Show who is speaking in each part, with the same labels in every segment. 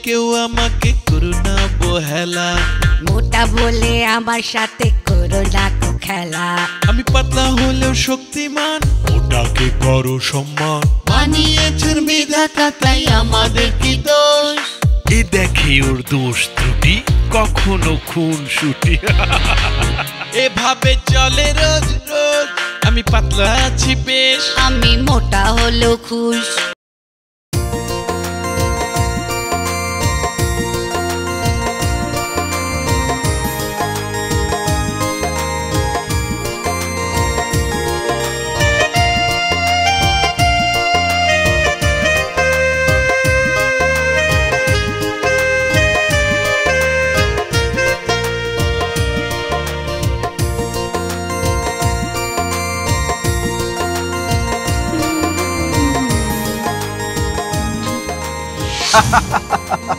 Speaker 1: কেউ আমাকে করো না বহেলা,
Speaker 2: মোটা বলে আমার সাথে করো না খেলা।
Speaker 1: আমি পাতলা হলেও শক্তিমান, ওটাকে করো সম্মান। বানিয়েছেন বিধাতা তাই আমাদের কি দোষ? এ দেখে ওর দোষ ত্রুটি, কখনো খুন ছুটি। এভাবে চলে রোজ রোজ, আমি পাতলা আছি বেশ,
Speaker 2: আমি মোটা হলেও খুশ।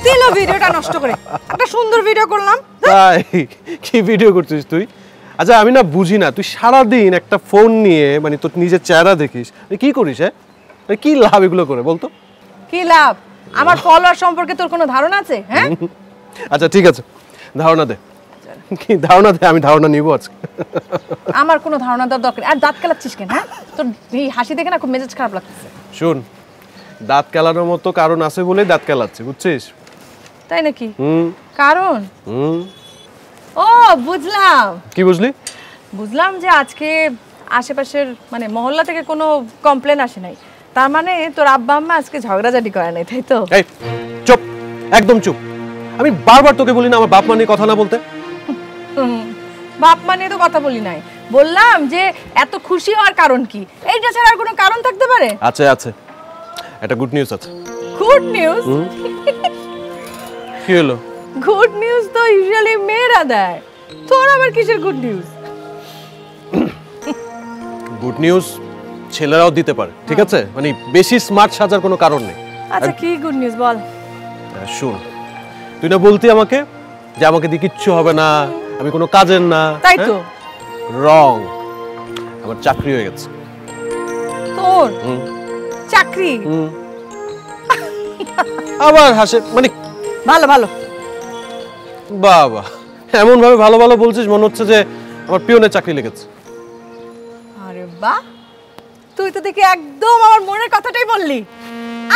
Speaker 3: দিল ভিডিওটা নষ্ট করে, একটা সুন্দর ভিডিও করলাম।
Speaker 4: তাই কি ভিডিও করছিস তুই? আচ্ছা আমি না বুঝি না, তুই সারাদিন একটা ফোন নিয়ে মানে তোর নিজের চেহারা দেখিস, কি করিস? হ্যাঁ কি লাভ এগুলো করে বলতো?
Speaker 3: কি লাভ? আমার ফলোয়ার সম্পর্কে তোর কোনো ধারণা আছে? হ্যাঁ
Speaker 4: আচ্ছা ঠিক আছে, ধারণা দে। কি ধারণা দে, আমি ধারণা নিব আজকে।
Speaker 3: আমার কোনো ধারণা দেওয়ার দরকার। আর দাঁত কেলাচ্ছিস কেন? হ্যাঁ তোর এই হাসি দেখে না খুব মেজাজ খারাপ লাগতেছে।
Speaker 4: শোন, দাঁত কেলানোর মতো কারণ আছে বলেই দাঁত কেলাচ্ছে, বুঝছিস?
Speaker 3: তাই নাকি? কারণ? ও বুঝলাম।
Speaker 4: কি বুঝলি?
Speaker 3: বুঝলাম যে আজকে আশেপাশের মানে মহল্লা থেকে কোনো কমপ্লেন আসে নাই, তার মানে তোর আব্বা আম্মা আজকে ঝগড়াঝাটি করে নাই, তাই তো?
Speaker 4: এই চুপ, একদম চুপ। আমি বারবার তোকে বলি না আমার বাপ মা নিয়ে কথা না বলতে?
Speaker 3: বাপ মা নিয়ে তো কথা বলি নাই, বললাম যে এত খুশি হওয়ার কারণ কি? এইটা ছাড়া আর কোনো কারণ থাকতে পারে?
Speaker 4: আছে আছে, একটা গুড নিউজ আছে।
Speaker 3: Good news?
Speaker 4: কি হলো?
Speaker 3: গুড নিউজ তো ইউজুয়ালি মেয়েরা দেয়, তোর আবার কিসের গুড নিউজ?
Speaker 4: গুড নিউজ ছেলেরাও দিতে পারে, ঠিক আছে? মানে বেশি স্মার্ট সাজার কোনো কারণ নেই।
Speaker 3: আচ্ছা কি গুড নিউজ বল?
Speaker 4: শুন, তুই না বলতি আমাকে যে আমাকে দিয়ে কিচ্ছু হবে না, আমি কোনো কাজের না।
Speaker 3: তাই তো।
Speaker 4: রং, আমার চাকরি হয়ে গেছে।
Speaker 3: তোর চাকরি?
Speaker 4: আবার হাসে মানে?
Speaker 3: ভালো ভালো।
Speaker 4: বাবা, এমন ভাবে ভালো ভালো বলছিস মনে হচ্ছে যে আমার পিয়নের চাকরি লেগেছে।
Speaker 3: আরে বাহ, তুই তো দেখি একদম আমার মনের কথাটাই বললি।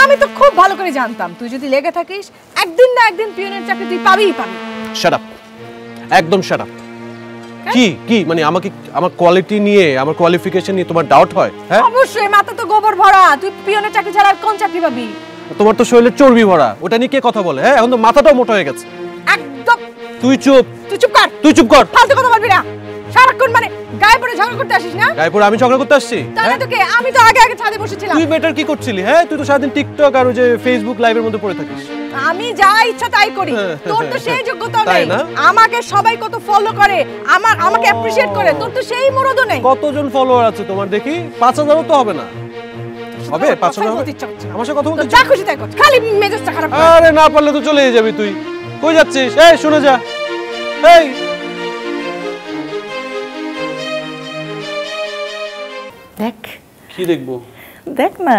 Speaker 3: আমি তো খুব ভালো করে জানতাম তুই যদি লেগে থাকিস একদিন না একদিন পিয়নের চাকরি তুই পাবিই পাবি।
Speaker 4: শাট আপ, একদম শাট আপ। কি কি মানে আমাকে আমার কোয়ালিটি নিয়ে, আমার কোয়ালিফিকেশন নিয়ে তোমার ডাউট হয়? হ্যাঁ
Speaker 3: অবশ্যই, মাথা তো গোবর ভরা, তুই পিয়নের চাকরি ছাড়া আর কোন চাকরি পাবি?
Speaker 4: তোমার তো শরীরে চর্বি ভরা, ওটা নিয়ে কে কথা বলে? হ্যাঁ এখন তো মাথাটাও মোটা হয়ে গেছে।
Speaker 3: একদম।
Speaker 4: তুই চুপ,
Speaker 3: তুই চুপ কর,
Speaker 4: তুই চুপ কর,
Speaker 3: ফালতু কথা বলবি না। সারাক্ষণ মানে গায়ে পড়ে ঝগড়া করতে আসিস না?
Speaker 4: গায়ে পড়ে আমি ঝগড়া করতে আসছি?
Speaker 3: তাহলে তো কে? আমি তো আগে আগে ছাদে বসেছিলাম।
Speaker 4: তুই বেটার কি করছিলি? হ্যাঁ তুই তো সারাদিন টিকটক আর ওই যে ফেসবুক লাইভের মধ্যে পড়ে থাকিস।
Speaker 3: আমি যা ইচ্ছা তাই করি, তোর তো সেই যোগ্যতা
Speaker 4: তাই
Speaker 3: নেই।
Speaker 4: না?
Speaker 3: আমাকে সবাই কত ফলো করে, আমাকে অ্যাপ্রিশিয়েট করে, তোর তো সেই মুরদও নেই।
Speaker 4: কতজন ফলোয়ার আছে তোমার দেখি? 5000ও তো হবে না। হবে 5000 হবে? আমার সাথে কথা বলতে
Speaker 3: যা খুশি তাই কর, খালি মেজাজটা খারাপ করে।
Speaker 4: আরে না পারলে তো চলে যাবি তুই। কই যাচ্ছিস? এই শুনে যা। এই
Speaker 5: দেখ
Speaker 4: কি দেখবো?
Speaker 5: দেখ না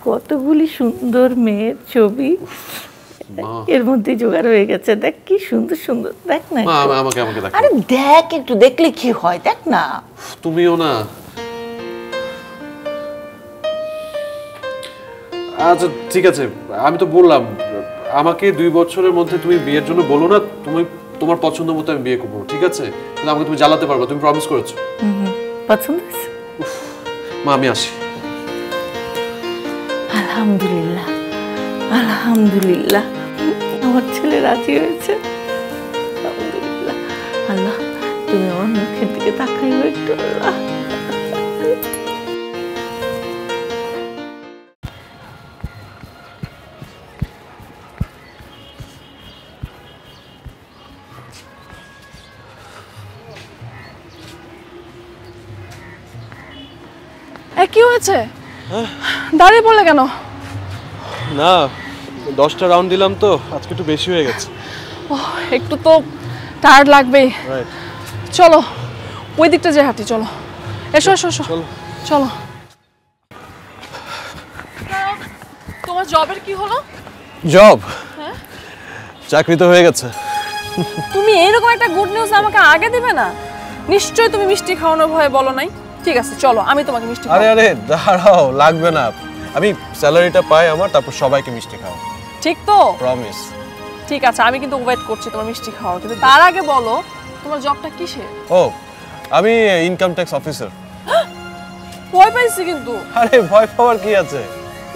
Speaker 5: কতগুলি সুন্দর মেয়ের ছবি এর মধ্যে জোগাড় হয়ে গেছে। দেখ কি সুন্দর সুন্দর, দেখ না।
Speaker 4: আমাকে আমাকে দেখ।
Speaker 5: আরে দেখ, একটু দেখলে কি হয়, দেখ না।
Speaker 4: তুমিও না। আচ্ছা ঠিক আছে, আমি তো বললাম আমাকে 2 বছরের মধ্যে তুমি বিয়ের জন্য বলো না, তুমি তোমার পছন্দ মতো আমি বিয়ে করবো, ঠিক আছে? কিন্তু আমাকে তুমি জ্বালাতে পারবে, তুমি প্রমিস করেছো।
Speaker 5: পছন্দ আছে?
Speaker 4: মা আমি আসি।
Speaker 5: আলহামদুলিল্লাহ আলহামদুলিল্লাহ, আমার ছেলে রাজি হয়েছে। আলহামদুলিল্লাহ। আল্লাহ তুমি আমার মুখের দিকে তাকাইও একটু। আল্লাহ
Speaker 3: কি হয়েছে? দাঁড়িয়ে পড়লে কেন?
Speaker 4: না 10টা রাউন্ড দিলাম তো আজকে একটু বেশি হয়ে গেছে।
Speaker 3: একটু তো টায়ার্ড লাগবেই। চলো ওই দিকটা যে হাঁটি, চলো। এসো এসো এসো, চলো। তোমার জবের কি হলো?
Speaker 4: জব? চাকরি তো হয়ে গেছে।
Speaker 3: তুমি এইরকম একটা গুড নিউজ আমাকে আগে দিবে না? নিশ্চয়ই তুমি মিষ্টি খাওয়ানোর ভয়ে বলো নাই। ঠিক আছে চলো, আমি তোমাকে মিষ্টি
Speaker 4: আরে আরে দাঁড়াও, লাগবে না। আমি স্যালারিটা পাই আমার, তারপর সবাইকে মিষ্টি খাও।
Speaker 3: ঠিক তো?
Speaker 4: প্রমিস।
Speaker 3: ঠিক আছে, আমি কিন্তু ওয়েট করছি তোমার মিষ্টি খাওয়ার, কিন্তু তার আগে বলো তোমার জবটা কিসে?
Speaker 4: ও, আমি ইনকাম ট্যাক্স অফিসার।
Speaker 3: ভয় পাইছি কিন্তু।
Speaker 4: আরে ভয় পাওয়ার কি আছে?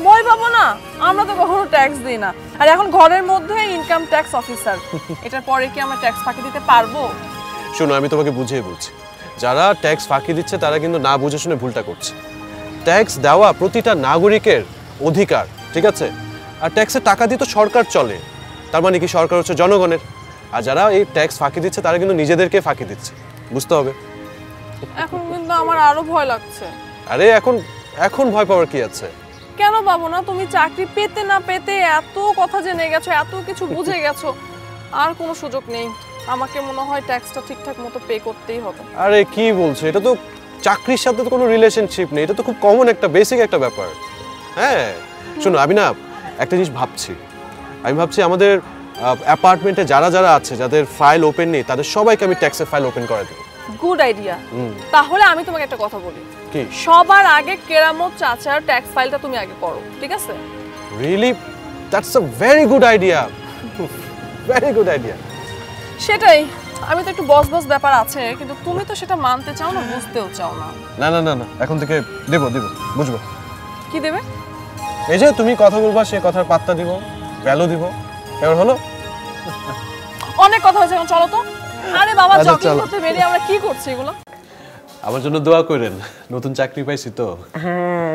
Speaker 3: ভয় পাবো না, আমরা তো কখনো ট্যাক্স দিই না। আর এখন ঘরের মধ্যে ইনকাম ট্যাক্স অফিসার, এটার পরে কি আমরা ট্যাক্স ফাঁকি দিতে পারবো?
Speaker 4: শোনো, আমি তোমাকে বুঝিয়ে বলছি, যারা ট্যাক্স ফাঁকি দিচ্ছে তারা কিন্তু না বুঝে শুনে ভুলটা করছে। ট্যাক্স দেওয়া প্রতিটা নাগরিকের অধিকার, ঠিক আছে? আর ট্যাক্সের টাকা দিয়ে তো সরকার চলে, তার মানে কি সরকার হচ্ছে জনগণের। আর যারা এই ট্যাক্স ফাঁকি দিচ্ছে তারা কিন্তু নিজেদেরকে ফাঁকি দিচ্ছে, বুঝতে হবে।
Speaker 3: এখন কিন্তু আমার আরো ভয় লাগছে।
Speaker 4: আরে এখন ভয় পাওয়ার কি আছে?
Speaker 3: কেন পাবো না? তুমি চাকরি পেতে না পেতে এত কথা জেনে গেছো, এত কিছু বুঝে গেছো, আর কোনো সুযোগ নেই। আমাকে মনে হয় ট্যাক্সটা ঠিকঠাক মতো পে করতেই হবে।
Speaker 4: আরে কি বলছো? এটা তো চাকরির সাথে তো কোনো রিলেশনশিপ নেই, এটা তো খুব কমন একটা বেসিক একটা ব্যাপার। হ্যাঁ শোনো, আমি না একটা জিনিস ভাবছি। আমি ভাবছি আমাদের অ্যাপার্টমেন্টে যারা যারা আছে, যাদের ফাইল ওপেন নেই, তাদের সবাইকে আমি ট্যাক্সের ফাইল ওপেন করে দেবো।
Speaker 3: Good idea. তাহলে আমি তোমাকে একটা কথা বলি,
Speaker 4: কি?
Speaker 3: সবার আগে কেরামত চাচার ট্যাক্স ফাইলটা তুমি আগে করো, ঠিক আছে?
Speaker 4: Really? That's a very good idea, very good idea.
Speaker 3: সেটাই, আমি তো একটু বস বস ব্যাপার আছে, কিন্তু তুমি তো সেটা মানতে চাও না, বুঝতেও চাও না।
Speaker 4: না না না না, এখন থেকে দেব বুঝবো।
Speaker 3: কি দেবে?
Speaker 4: এই যে তুমি কথা বলবা, সে কথার পাত্তা দিব, ভ্যালু দিব। এবার হলো?
Speaker 3: অনেক কথা হয়েছে, এখন চলো তো। আরে বাবা,
Speaker 4: আচ্ছা,
Speaker 3: জগিং
Speaker 4: চলো।
Speaker 3: করতে বেরিয়ে আমরা কি করছি এগুলো?
Speaker 4: আমার জন্য দোয়া করেন, নতুন চাকরি পাইছি তো।
Speaker 6: হ্যাঁ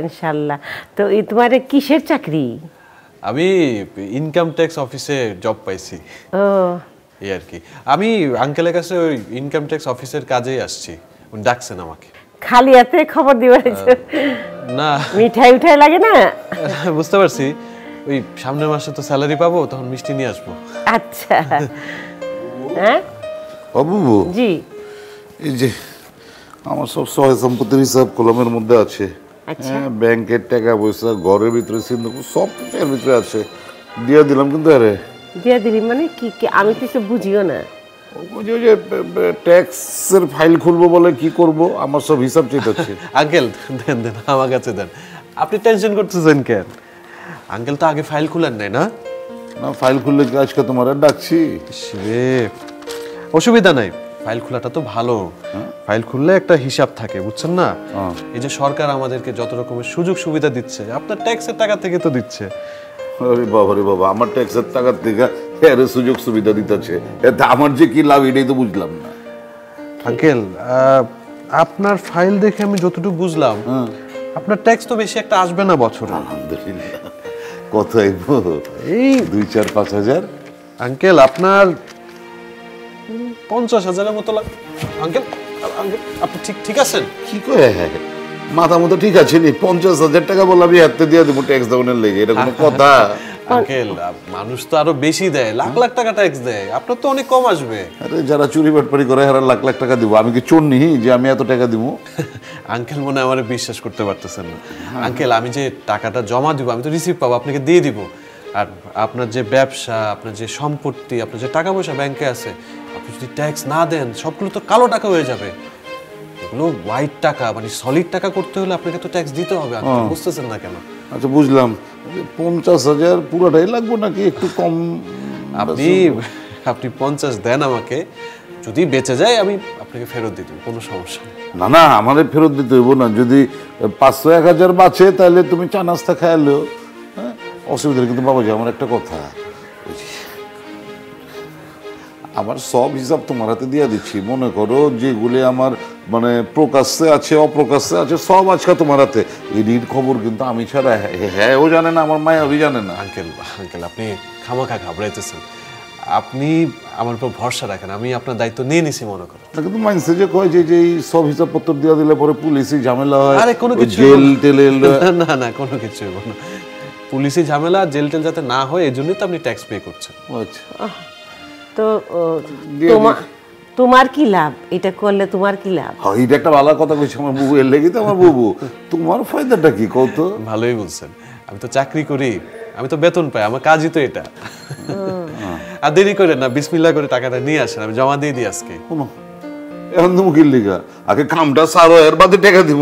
Speaker 6: ইনশাল্লাহ। তো তোমার কিসের চাকরি?
Speaker 4: আমি ইনকাম ট্যাক্স অফিসে জব পাইছি।
Speaker 6: ও
Speaker 4: এই আর কি। আমি আঙ্কেলের কাছে ওই ইনকাম ট্যাক্স অফিসের কাজেই আসছি, উনি ডাকছেন আমাকে।
Speaker 6: খালি হাতে খবর দিবার
Speaker 4: না,
Speaker 6: মিঠাই উঠাই লাগে না?
Speaker 4: বুঝতে পারছি, ওই সামনের মাসে তো স্যালারি পাবো, তখন মিষ্টি নিয়ে আসবো।
Speaker 6: আচ্ছা। হ্যাঁ
Speaker 7: বাবু,
Speaker 6: জি।
Speaker 7: এই যে আমার সব সহায় সম্পত্তির হিসাব কলমের মধ্যে আছে।
Speaker 6: আচ্ছা।
Speaker 7: হ্যাঁ, ব্যাংকের টাকা পয়সা, ঘরের ভিতরে সিন্ধুক, সব কিছু এর ভিতরে আছে। দিয়ে দিলাম, কিন্তু আরে
Speaker 6: দিয়া দিলি মানে কি? আমি কিছু বুঝিও না।
Speaker 7: ওই যে ট্যাক্সের ফাইল খুলবো বলে কি করব, আমার সব হিসাব চেয়েছে।
Speaker 4: আঙ্কেল দেন দেন, আমার কাছে দেন। আপনি টেনশন করতেছেন কেন? আঙ্কেল তো আগে ফাইল খুলেন নাই না?
Speaker 7: না, ফাইল খুললে কি আজকে তোমার ডাকছি?
Speaker 4: রে, অসুবিধা নাই, ফাইল খোলাটা তো ভালো। ফাইল খুললে একটা হিসাব থাকে, বুঝছেন না? এই যে সরকার আমাদেরকে যত রকমের সুযোগ সুবিধা দিচ্ছে, আপনার ট্যাক্সের টাকা থেকে তো দিচ্ছে।
Speaker 7: আরে বাবা রে বাবা, আমার ট্যাক্সের টাকার থেকে এর সুযোগ সুবিধা দিতেছে, এতে আমার যে কি লাভ এটাই তো বুঝলাম না।
Speaker 4: আঙ্কেল, আপনার ফাইল দেখে আমি যতটুকু বুঝলাম, আপনার ট্যাক্স তো বেশি একটা আসবে না বছরে।
Speaker 7: আলহামদুলিল্লাহ। কত আইব?
Speaker 4: এই
Speaker 7: 2-4-5 হাজার।
Speaker 4: আঙ্কেল আপনার 50,000-এর মতো লাগে। আঙ্কেল আঙ্কেল আপনি ঠিক আছেন?
Speaker 7: কি করে? মাথা মতো ঠিক আছে নি? 50,000 টাকা বললাম আমি হাতে দিয়ে দেবো ট্যাক্স দেওয়ার লেগে, এটা কোনো কথা?
Speaker 4: আঙ্কেল, মানুষ তো আরো বেশি দেয়, লাখ লাখ টাকা ট্যাক্স দেয়, আপনার তো অনেক কম আসবে।
Speaker 7: আরে যারা চুরি বাটপারি করে এরা লাখ লাখ টাকা দিব, আমি কি চোর নি যে আমি এত টাকা দিব?
Speaker 4: আঙ্কেল মনে হয় আমার বিশ্বাস করতে পারতেছেন না। আঙ্কেল, আমি যে টাকাটা জমা দিব, আমি তো রিসিভ পাবো, আপনাকে দিয়ে দিব। আর আপনার যে ব্যবসা, আপনার যে সম্পত্তি, আপনার যে টাকা পয়সা ব্যাংকে আছে, আপনি যদি ট্যাক্স না দেন সবগুলো তো কালো টাকা হয়ে যাবে। এগুলো হোয়াইট টাকা, মানে সলিড টাকা করতে হলে আপনাকে তো ট্যাক্স দিতে হবে। আপনি বুঝতেছেন না কেন?
Speaker 7: আচ্ছা বুঝলাম, 50,000 পুরোটাই লাগবে নাকি একটু কম?
Speaker 4: আপনি 50 দেন আমাকে, যদি বেঁচে যায় আমি আপনাকে ফেরত দিয়ে দেবো, কোনো সমস্যা নেই।
Speaker 7: না না, আমাদের ফেরত দিতে হইব না। যদি 500-1000 বাঁচে তাহলে তুমি চা নাস্তা খাইলেও হ্যাঁ, অসুবিধা নেই। কিন্তু বাবাজি, আমার একটা কথা, আমার সব হিসাব তোমার হাতে দিয়ে দিচ্ছি। মনে করো যেগুলি আমার মানে প্রকাশ্যে আছে, অপ্রকাশ্যে আছে, সব আজকে তোমার হাতে। এডির খবর কিন্তু আমি ছাড়া হ্যাঁ ও জানে না, আমার মায়া ওই জানে না।
Speaker 4: আঙ্কেল আপনি খামাখা ঘাবড়াইতেছেন। আপনি আমার উপর ভরসা রাখেন, আমি আপনার দায়িত্ব নিয়ে নিছি মনে করেন।
Speaker 7: কিন্তু মাইন্সে যে কয় যে এই সব হিসাবপত্র দিয়ে দিলে পরে পুলিশি ঝামেলা হয়,
Speaker 4: আরে কোনো কিছু
Speaker 7: জেল টেল।
Speaker 4: না না, কোনো কিছু হইব না। পুলিশি ঝামেলা, জেল টেল যাতে না হয়, এই জন্যই তো আপনি ট্যাক্স পে করছেন।
Speaker 7: আচ্ছা,
Speaker 6: তো তোমার কি লাভ এটা করলে? তোমার কি লাভ?
Speaker 7: এইটা একটা ভালো কথা কইছে আমার বুবু, এর লেগে তো আমার বুবু। তোমার ফায়দাটা কি কত?
Speaker 4: ভালোই বলছেন, আমি তো চাকরি করি, আমি তো বেতন পাই, আমার কাজই তো এটা। আর দেরি করেন না, বিসমিল্লাহ করে টাকাটা নিয়ে আসেন, আমি জমা দিয়ে দিই আজকে।
Speaker 7: শোনো, এখন তুমি কি লিগা আগে কামটা সারো, এর বাদে টাকা দিব।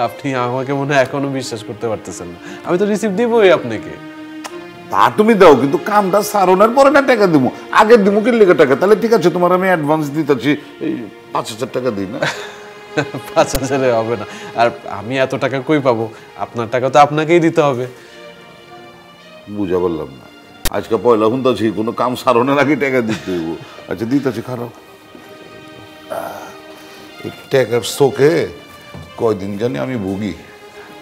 Speaker 4: আপনি আমাকে মনে হয় এখনো বিশ্বাস করতে পারতেছেন না, আমি তো রিসিভ দিবই আপনাকে।
Speaker 7: তা তুমি দাও, কিন্তু কামটা সারোনার পরে না টাকা দিব, আগে দিব কি লিগা টাকা? তাহলে ঠিক আছে, তোমার আমি অ্যাডভান্স দিতেছি, এই 5,000 টাকা দিই না?
Speaker 4: 5,000 হবে না, আর আমি এত টাকা কই পাবো? আপনার টাকা তো আপনাকেই দিতে হবে।
Speaker 7: বুঝা বললাম না, আজকে পয়লা হুন্দাছি, কোনো কাম সারোনার আগে টাকা দিতে হইব। আচ্ছা দিতেছি, খারাপ এই টাকার শোকে কয়দিন জানি আমি ভুগি।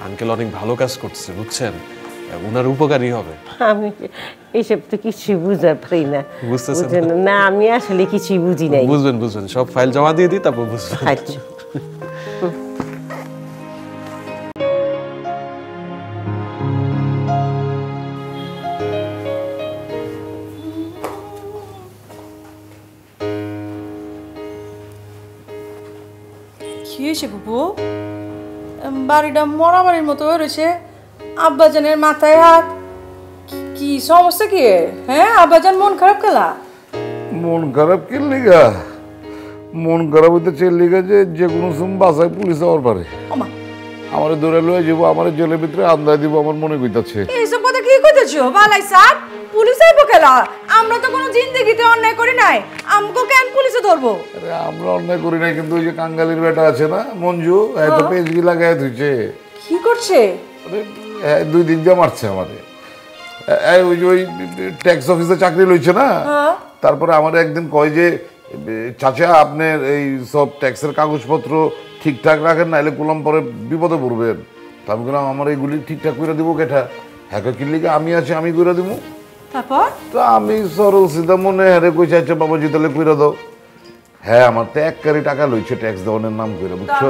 Speaker 4: আঙ্কেল অনেক ভালো কাজ করছে বুঝছেন, ওনার উপকারী হবে।
Speaker 6: আমি এইসব তো কিছুই বুঝতে পারি না।
Speaker 4: বুঝতেছেন
Speaker 6: বুঝেন না, আমি আসলে কিছুই বুঝি নাই।
Speaker 4: বুঝবেন, সব ফাইল জমা দিয়ে দিই, তারপর বুঝবেন।
Speaker 6: আচ্ছা
Speaker 3: কি হয়েছে বুবু? বাড়িটা মরামারির মতো রয়েছে, আব্বাজানের মাথায় হাত। কি সমস্যা কি? হ্যাঁ, আব্বাজান মন খারাপ খেলা?
Speaker 7: মন খারাপ কি লিগা? মন খারাপ হইতেছে লিগা যে কোনো সময় বাসায় পুলিশ হওয়ার পারে। আমার দৌড়ে লয়ে যাবো, আমার জেলের ভিতরে আন্দায় দিব, আমার মনে কইতাছে।
Speaker 3: এইসব কথা কি কইতেছো বালাই স্যার? পুলিশ আইবো খেলা? আমরা তো কোনো জিন্দেগিতে অন্যায় করি নাই, আমগো কেন পুলিশে ধরবো?
Speaker 7: আরে আমরা অন্যায় করি নাই, কিন্তু ওই যে কাঙ্গালির বেটা আছে না মঞ্জু, এত পেজগি লাগায় ধুইছে।
Speaker 3: কি করছে?
Speaker 7: আরে 2 দিন দিয়ে মারছে আমারে। ওই যে ওই ট্যাক্স অফিসে চাকরি লইছে না, তারপরে আমার একদিন কয় যে চাচা আপনার এই সব ট্যাক্সের কাগজপত্র ঠিকঠাক রাখেন, নাইলে কুলাম পরে বিপদে পড়বেন। তা আমি বললাম আমার এইগুলি ঠিকঠাক করে দিব কেটা? হ্যাঁ কিনলে আমি আছি, আমি করে দিব।
Speaker 3: তারপর
Speaker 7: তো আমি সরল সিধা মনে হারে কই চাইছে বাবাজি তাহলে কইরা দাও। হ্যাঁ আমার তো 1 কোটি টাকা লইছে ট্যাক্স দেওয়ানের নাম করে, বুঝছো?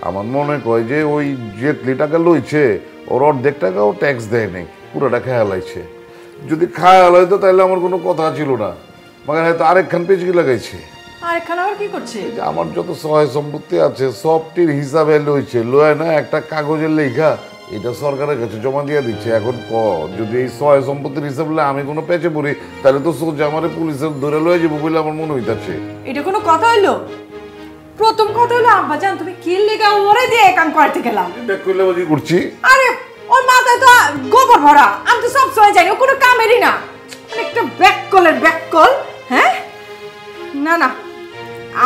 Speaker 7: আমার মনে কয় যে ওই যেতলি টাকা লইছে ওর অর্ধেক টাকা ও ট্যাক্স দেয় নাই, পুরোটা খেয়াল আইছে। যদি খেয়াল হয়তো তাহলে আমার কোনো কথা ছিল না, মনে হয়তো আরেকখান পেজকি লাগাইছে।
Speaker 3: আরেকখান আবার কি করছে?
Speaker 7: আমার যত সহায় সম্পত্তি আছে সবটির হিসাবে লইছে, লয় না একটা কাগজের লেখা, এটা সরকারের কাছে জমা দিয়ে দিচ্ছে। এখন যদি এই সহায় সম্পত্তির হিসাব আমি কোনো পেঁচে পড়ি, তাহলে তো সোজা আমার পুলিশের ধরে লয়ে যাবো বলে আমার মনে হইতাছে।
Speaker 3: এটা কোনো কথা হইলো? প্রথম কথা হলো আব্বাজান তুমি কি লেগা ওরে দিয়ে কাম করতে গেলাম?
Speaker 7: এটা কইলে বাজি করছি।
Speaker 3: আরে ওর মাথায় তো গোবর ভরা, আমি তো সব সময় জানি ও কোনো কামেরই না, একটা ব্যাককল। হ্যাঁ না না,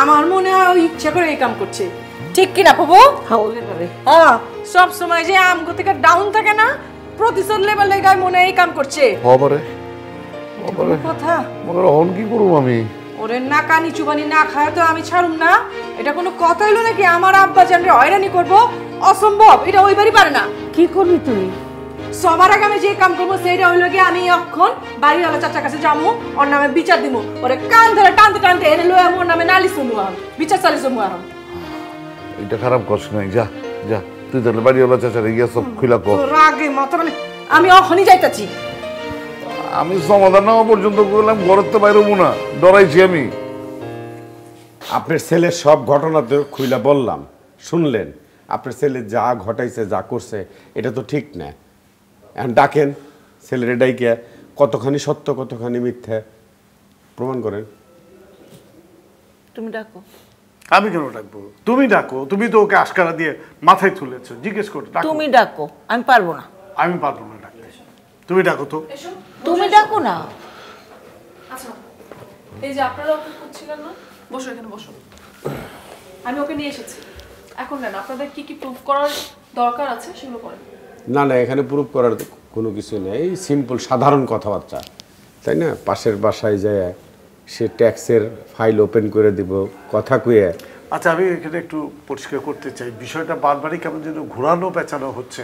Speaker 3: আমার মনে হয় ও ইচ্ছা করে এই কাম করছে, ঠিক কি না বাবু? হ্যাঁ, সব সময় যে আমগো থেকে ডাউন থাকে না, প্রতিশোধ লেভেল লেগায় মনে হয় এই কাম করছে।
Speaker 7: বাবারে
Speaker 3: কথা
Speaker 7: মনে হন কি করব আমি?
Speaker 3: ওরে না কানি চুবানি না খায় তো আমি ছাড়ুম না। এটা কোনো কথা হইলো নাকি আমার আব্বাজান রে হয়রানি করবো? অসম্ভব, এটা ওইবারই পারে না।
Speaker 6: কি করবি তুই?
Speaker 3: সবার আগে আমি যে কাম করবো সেইটা হইলো কি, আমি এখন বাড়িওয়ালা চাচার কাছে যাবো, ওর নামে বিচার দিব, ওরে কান ধরে টানতে টানতে এনে লয়ে ওর নামে নালিশ করবো, বিচার চালিশ করবো। এখন
Speaker 7: এটা খারাপ কষ্ট নাই, যা যা তুই তাহলে বাড়িওয়ালা চাচারে গিয়া সব খুলা কর।
Speaker 3: রাগে মতো আমি অখনই যাইতাছি।
Speaker 7: আমি সমাধান না পর্যন্ত করলাম, ঘরের তো বাইরে না, ডরাইছি আমি।
Speaker 8: আপনার ছেলের সব ঘটনা তো খুইলা বললাম, শুনলেন? আপনার ছেলে যা ঘটাইছে যা করছে এটা তো ঠিক না। এখন ডাকেন ছেলের ডাইকে, কতখানি সত্য কতখানি মিথ্যা প্রমাণ করেন।
Speaker 5: তুমি ডাকো।
Speaker 9: আমি কেন ডাকবো? তুমি ডাকো, তুমি তো ওকে আশকারা দিয়ে মাথায় তুলেছো, জিজ্ঞেস করো।
Speaker 5: তুমি ডাকো, আমি পারবো না।
Speaker 9: আমি পারবো না ডাকতে, তুমি ডাকো তো।
Speaker 5: তুমি ডাকো না।
Speaker 3: আচ্ছা এই যে আপনারা ওকে খুঁজছিলেন না, বসো এখানে বসো, আমি ওকে নিয়ে এসেছি। এখন নেন, আপনাদের কি কি প্রুফ করার দরকার আছে সেগুলো করেন।
Speaker 8: না না, এখানে প্রুফ করার কোনো কিছু নেই, সিম্পল সাধারণ কথাবার্তা, তাই না? পাশের বাসায় যায় সে ট্যাক্সের ফাইল ওপেন করে দিব কথা কয়ে।
Speaker 9: আচ্ছা আমি এখানে একটু পরিষ্কার করতে চাই, বিষয়টা বারবারই কেমন যেন ঘোরানো পেঁচানো হচ্ছে।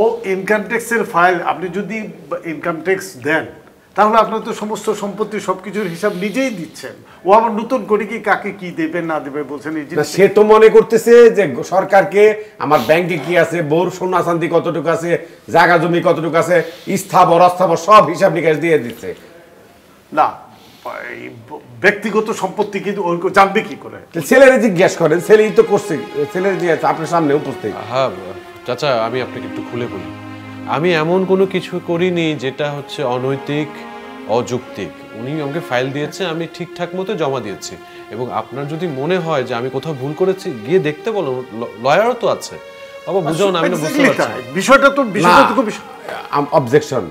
Speaker 9: ও ইনকাম ট্যাক্সের ফাইল, আপনি যদি ইনকাম ট্যাক্স দেন তাহলে আপনার তো সমস্ত সম্পত্তি সবকিছুর হিসাব নিজেই দিচ্ছেন। ও আবার নতুন করে কি কাকে কি দেবে না দেবে বলছেন?
Speaker 8: সে তো মনে করতেছে যে সরকারকে আমার ব্যাংকে কি আছে, বোর সোনা চাঁদি কতটুকু আছে, জায়গা জমি কতটুকু আছে, স্থাবর অস্থাবর সব হিসাব নিকাশ দিয়ে দিচ্ছে।
Speaker 9: না, ব্যক্তিগত সম্পত্তি কিন্তু ওই জানবে কি করে?
Speaker 8: ছেলেরে জিজ্ঞেস করেন, ছেলেই তো করছে, ছেলের দিয়ে আপনার সামনে উপস্থিত।
Speaker 4: হ্যাঁ চাচা, আমি আপনাকে একটু খুলে বলি, আমি এমন কোনো কিছু করিনি যেটা হচ্ছে অনৈতিক, অযৌক্তিক। উনি আমাকে ফাইল দিয়েছে, আমি ঠিকঠাক মতো জমা দিয়েছি। এবং আপনার যদি মনে হয় যে আমি কোথাও ভুল করেছি, গিয়ে দেখতে বলুন, লয়ারও তো আছে। বাবা বুঝাও না, আমি না বুঝতে পারছি
Speaker 9: বিষয়টা তো
Speaker 8: অবজেকশন।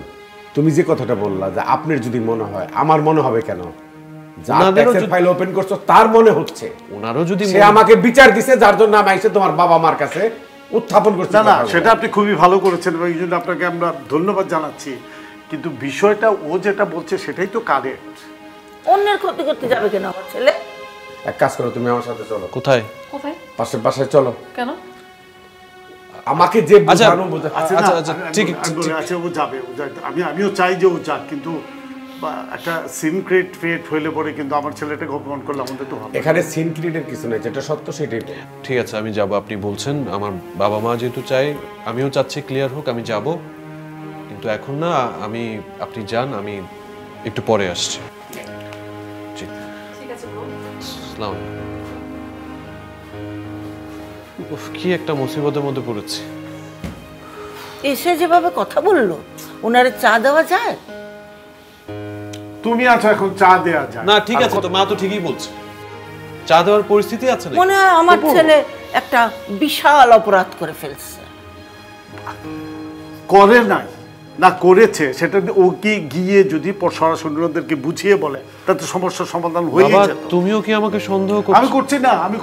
Speaker 8: তুমি যে কথাটা বললা যে আপনার যদি মনে হয়, আমার মনে হবে কেন? ফাইল ওপেন করছো তার মনে হচ্ছে,
Speaker 4: ওনারও যদি
Speaker 8: সে আমাকে বিচার দিছে, যার জন্য আমি আইসে তোমার বাবা মার কাছে উত্থাপন করছি।
Speaker 9: না, সেটা আপনি খুবই ভালো করেছেন এবং এই জন্য আপনাকে আমরা ধন্যবাদ জানাচ্ছি। কিন্তু বিষয়টা ও যেটা বলছে সেটাই তো কারেক্ট।
Speaker 5: অন্যের ক্ষতি করতে যাবে কেন আমার ছেলে?
Speaker 8: এক কাজ করো, তুমি আমার সাথে চলো।
Speaker 4: কোথায়?
Speaker 8: পাশের বাসায় চলো।
Speaker 3: কেন?
Speaker 8: আমাকে যে বোঝানো
Speaker 9: ঠিক আছে, ও যাবে। আমিও চাই যে ও যাক, কিন্তু একটা সিন ক্রিয়েট হইলে পরে কিন্তু আমার ছেলেটাকে অপমান করলে আমাদের তো হবে।
Speaker 8: এখানে সিন ক্রিয়েটের কিছু নেই, যেটা সত্য সেটাই।
Speaker 4: ঠিক আছে, আমি যাব। আপনি বলছেন, আমার বাবা মা যেহেতু চাই, আমিও চাচ্ছি ক্লিয়ার হোক, আমি যাব। কিন্তু এখন না, আপনি যান, আমি একটু পরে আসছি। জি ঠিক আছে। আসসালামু আলাইকুম। কি একটা মুসিবতের মধ্যে পড়েছি।
Speaker 5: এসে যেভাবে কথা বললো, ওনারে চা দেওয়া যায়?
Speaker 9: তুমি আছো, এখন চা দেওয়া যায়
Speaker 4: না? ঠিক আছে, তো মা তো ঠিকই বলছে, চা দেওয়ার পরিস্থিতি আছে না।
Speaker 5: মনে হয় আমার ছেলে একটা বিশাল অপরাধ করে ফেলছে।
Speaker 9: করে নাই, না করেছে, সেটা ও কি গিয়ে যদি সরাসরি ওদেরকে বুঝিয়ে বলে, তাতে সমস্যার সমাধান হয়ে যেত।
Speaker 4: তুমিও কি আমাকে সন্দেহ করছো?
Speaker 9: আমি করছি না, আমি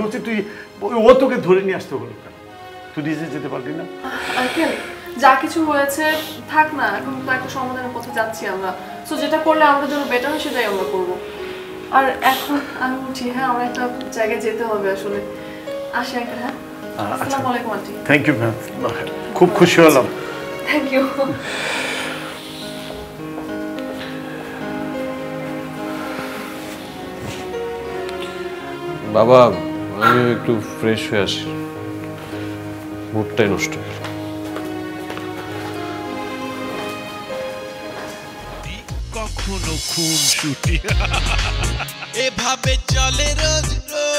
Speaker 9: বলছি তুই, ও তোকে ধরে নিয়ে আসতে হলো কেন? তুই নিজে যেতে পারবি না?
Speaker 10: আঙ্কেল, যা কিছু হয়েছে থাক না, এখন তো একটা সমাধানের পথে যাচ্ছি আমরা। সো যেটা করলে আমাদের জন্য বেটার হয় সেটাই আমরা করবো। আর এখন আমি উঠি। হ্যাঁ, আমার একটা জায়গায় যেতে হবে আসলে। আসি আঙ্কেল। হ্যাঁ, আসসালামু আলাইকুম আন্টি।
Speaker 9: থ্যাংক ইউ ম্যাম, খুব খুশি হলাম।
Speaker 10: Thank you.
Speaker 4: বাবা, আমিও একটু ফ্রেশ হয়ে আসি, মুডটাই নষ্ট হয়ে গেল।
Speaker 1: কখনো খুন ছুটি এভাবে চলে রোজ রোজ।